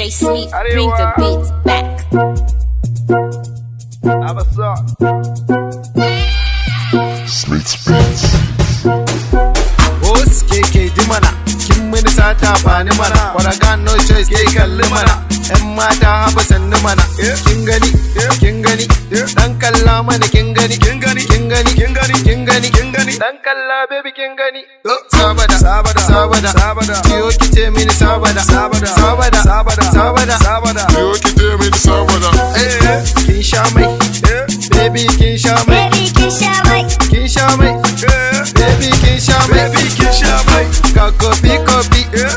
DJ Smith, bring the beat back. Smith's Beats. Os ke di mana, kin mini sata ba ni mana. What I got no choice ke kalli mana. Yan mata haba sannu mana. Kin gani, dan kalla mana kin gani. Dan kalla baby kin gani. Sabada. Tiyo kice mini sabada. Tiyo kice mini sabada. Kin sha mai, baby kin sha mai. Kin sha mai, baby kin sha mai. Ga kofi,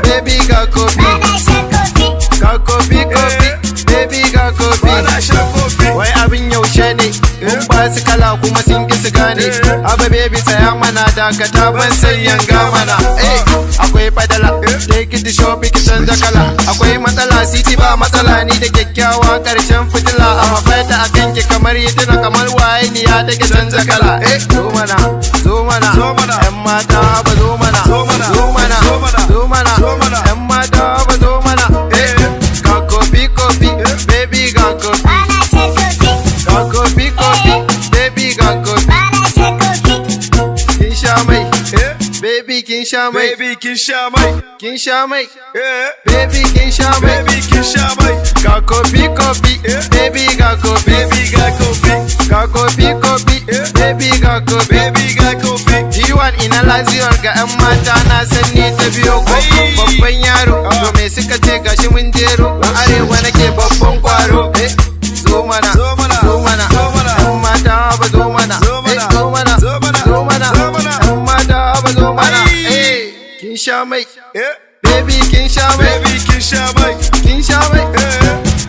baby ga kofi. Ga kofi, baby ga kofi. Wai abin yaushe ne, mun ba su kala kuma sun ki su gane. Aba baby tsaya mana dakata ban san yanga mana. Akwai fadala, take it to shopping ki canza kala. Akwai matsala, city ba matsala ni da kyakkyawa karshen fitila. Amma fata akan ki kamar yidina kamar waye ni ya take canza kala. Zo mana, yan mata ba zo mana. Yan mata ba zo mana. Ga kofi, baby ga kofi. Ga kofi, baby ga kofi. Kin sha mai, baby kin sha mai. Kin sha mai, baby kin sha mai. Ga kofi, baby ga kofi. Ga kofi, baby ga kofi. Jiwan ina laziyar ga 'yan mata na san ni ta biyo ko babban yaro. To me suka ce gashi mun jero. A arewa nake babban kwaro. Zo mana. 'Yan mata ba zo mana. Yan mata ba zo mana. Kin sha mai, baby kin sha mai. Kin sha mai,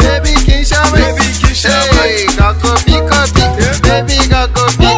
baby kin sha mai. Ga kofi, baby ga kofi.